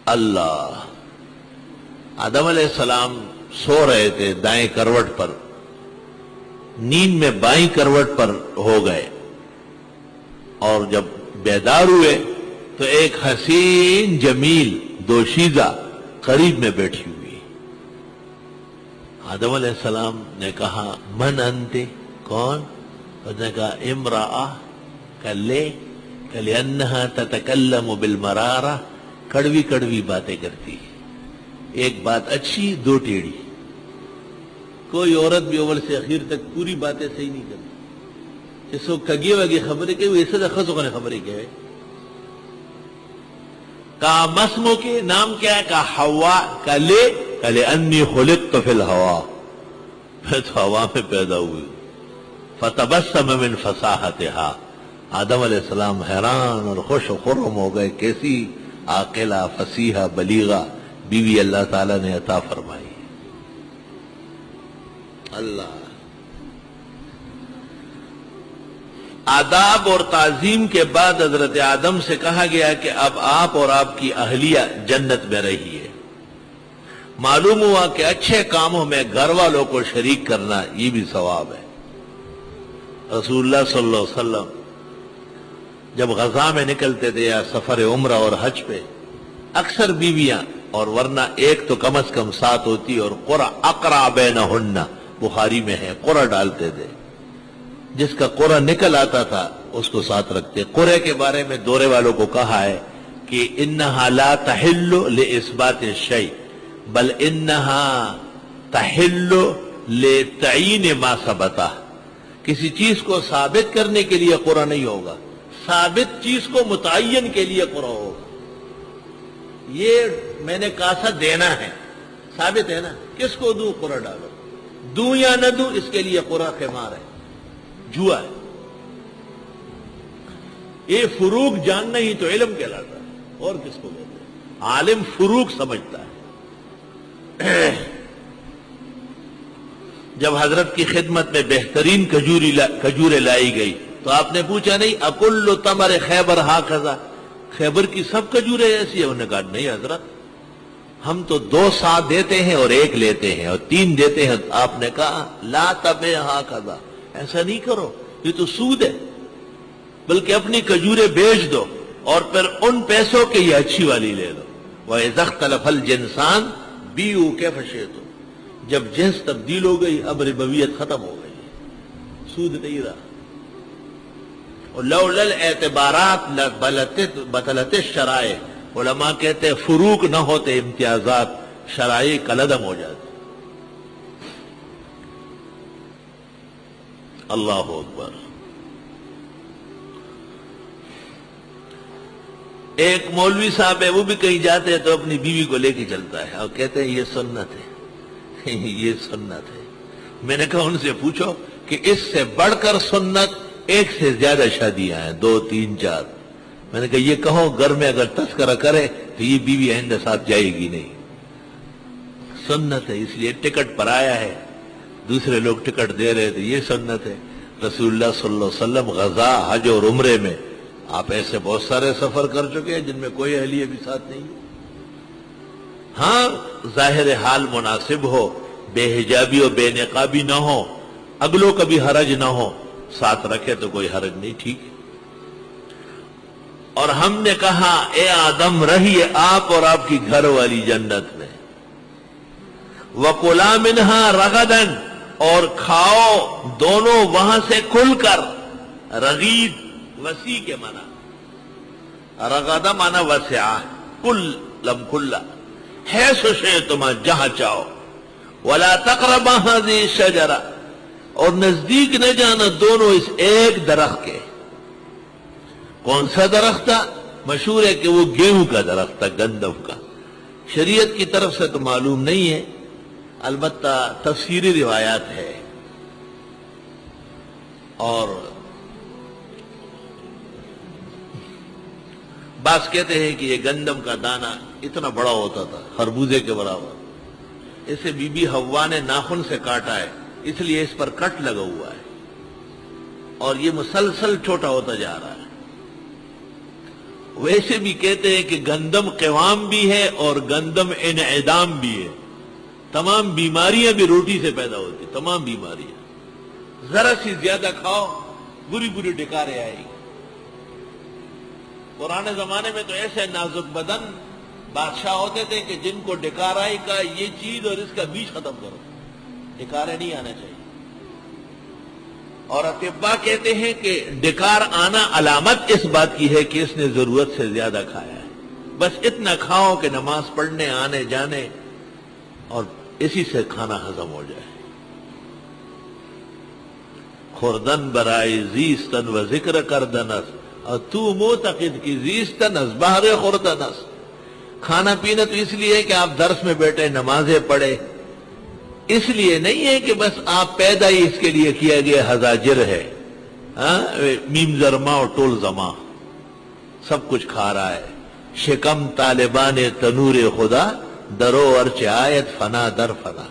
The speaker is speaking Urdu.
اللہ آدم علیہ السلام سو رہے تھے دائیں کروٹ پر، نیند میں بائیں کروٹ پر ہو گئے، اور جب بیدار ہوئے تو ایک حسین جمیل دوشیزہ قریب میں بیٹھی ہوئی۔ آدم علیہ السلام نے کہا من انتے، کون؟ اس نے کہا امرأہ، کہ لأنہا تتکلم بالمرارہ، کڑوی کڑوی باتیں کرتی، ایک بات اچھی دو ٹیڑھی۔ کوئی عورت بھی اول سے اخیر تک پوری باتیں صحیح نہیں کرتی، جس کو کگی وگی خبریں کہ وہ ایسے دخصوں کو خبریں کہ کہا مسمو کے نام کیا ہے؟ کہا حوا، کہ لأنی خلقت فی الہوا، میں تو ہوا میں پیدا ہوئی۔ فتبسم من فصاحتہا، آدم علیہ السلام حیران اور خوش و خرم ہو گئے، کیسی عاقلہ فصیحہ بلیغہ بیوی اللہ تعالیٰ نے عطا فرمائی۔ اللہ آداب اور تعظیم کے بعد حضرت آدم سے کہا گیا کہ اب آپ اور آپ کی اہلیہ جنت میں رہیے۔ معلوم ہوا کہ اچھے کاموں میں گھر والوں کو شریک کرنا یہ بھی ثواب ہے۔ رسول اللہ صلی اللہ علیہ وسلم جب غزہ میں نکلتے تھے یا سفر عمرہ اور حج پہ، اکثر بیویاں، اور ورنہ ایک تو کم از کم ساتھ ہوتی، اور قرع اقرع بینہن بخاری میں ہے، قرع ڈالتے تھے، جس کا قرع نکل آتا تھا اس کو ساتھ رکھتے۔ قرع کے بارے میں دورے والوں کو کہا ہے کہ انہا لا تحل لاثبات الشیء بل انہا تحل لتعین ما ثبتہ، کسی چیز کو ثابت کرنے کے لیے قرع نہیں ہوگا، ثابت چیز کو متعین کے لیے قرع ہوگا۔ یہ میں نے کہا تھا دینا ہے، ثابت ہے نا، کس کو دوں؟ قرع ڈالو، دوں یا نہ دوں اس کے لیے قرع خمار ہے، جوا ہے۔ یہ فروق جاننا ہی تو علم کہلاتا ہے، اور کس کو کہتے ہیں؟ عالم فروق سمجھتا ہے۔ جب حضرت کی خدمت میں بہترین کھجوریں لائی گئی تو آپ نے پوچھا نہیں اکل تمر خیبر ہاکذا، خیبر کی سب کھجوریں ایسی ہیں؟ انہوں نے کہا نہیں حضرت، ہم تو 2 سا دیتے ہیں اور 1 لیتے ہیں اور 3 دیتے ہیں۔ آپ نے کہا لا تبع ہاکذا، ایسا نہیں کرو، یہ تو سود ہے، بلکہ اپنی کھجوریں بیچ دو اور پھر ان پیسوں کے یہ اچھی والی لے لو۔ وَإِذَا اخْتَلَفَ الْجِنسَانُ بِيعُوا كَيْفَ شِئْتُمْ، جب جنس تبدیل ہو گئی اب ربویت ختم ہو گئی، سود نہیں رہا۔ لولا الاعتبارات بطلت الشرائع، علماء کہتے ہیں فروق نہ ہوتے امتیازات، شرائع کلعدم ہو جاتے۔ اللہ اکبر۔ ایک مولوی صاحب ہے، وہ بھی کہیں جاتے ہیں تو اپنی بیوی کو لے کے چلتا ہے اور کہتے ہیں یہ سنت ہے، یہ سنت ہے۔ میں نے کہا ان سے پوچھو کہ اس سے بڑھ کر سنت 1 سے زیادہ شادیاں ہیں، 2 3 4۔ میں نے کہا یہ کہو گھر میں اگر تذکرہ کرے تو یہ بیوی آئندہ ساتھ جائے گی نہیں۔ سنت ہے، اس لیے ٹکٹ پر آیا ہے، دوسرے لوگ ٹکٹ دے رہے تھے، یہ سنت ہے۔ رسول اللہ صلی اللہ علیہ وسلم غزہ، حج اور عمرے میں آپ ایسے بہت سارے سفر کر چکے ہیں جن میں کوئی اہلیہ بھی ساتھ نہیں۔ ہاں ظاہر حال مناسب ہو، بے حجابی اور بے نقابی نہ ہو، اگلوں کا بھی حرج نہ ہو، ساتھ رکھے تو کوئی حرج نہیں، ٹھیک ہے۔ اور ہم نے کہا اے آدم رہیے آپ اور آپ کی گھر والی جنت میں، وَقُلَا مِنْهَا رَغَدًا، اور کھاؤ دونوں وہاں سے کھل کر۔ رغید وسیع کے معنی، رغدہ معنی وسع، کل لم کھلا، حیث شئتما، جہاں چاہو۔ وَلَا تَقْرَبَا هَذِهِ الشَّجَرَةَ، اور نزدیک نہ جانا دونوں اس ایک درخت کے۔ کون سا درخت تھا؟ مشہور ہے کہ وہ گیہوں کا درخت تھا، گندم کا۔ شریعت کی طرف سے تو معلوم نہیں ہے، البتہ تفسیری روایات ہے۔ اور بعض کہتے ہیں کہ یہ گندم کا دانہ اتنا بڑا ہوتا تھا، خربوزے کے برابر، اسے بی بی حوا نے ناخن سے کاٹا ہے، اس لیے اس پر کٹ لگا ہوا ہے، اور یہ مسلسل چھوٹا ہوتا جا رہا ہے۔ ویسے بھی کہتے ہیں کہ گندم قوام بھی ہے اور گندم انعدام بھی ہے. تمام بیماریاں بھی روٹی سے پیدا ہوتی، تمام بیماریاں. ذرا سی زیادہ کھاؤ بری بری ڈکاریں آئے گی. پرانے زمانے میں تو ایسے نازک بدن بادشاہ ہوتے تھے کہ جن کو ڈکار آئے کا یہ چیز اور اس کا بیج ختم کرو، ڈکاریں نہیں آنا چاہیے. اور اطباء کہتے ہیں کہ ڈکار آنا علامت اس بات کی ہے کہ اس نے ضرورت سے زیادہ کھایا ہے. بس اتنا کھاؤ کہ نماز پڑھنے آنے جانے اور اسی سے کھانا ہضم ہو جائے. خوردن برائے زیستن و ذکر کردنس اور تو معتقد کی زیستن از بہر خوردنس. کھانا پینا تو اس لیے کہ آپ درس میں بیٹھے نمازیں پڑھے، اس لیے نہیں ہے کہ بس آپ پیدا ہی اس کے لیے کیا گیا ہزاجر ہے. میم زرما اور ٹول زما سب کچھ کھا رہا ہے. شکم طالبان تنور خدا درو ارچ آیت فنا در فنا.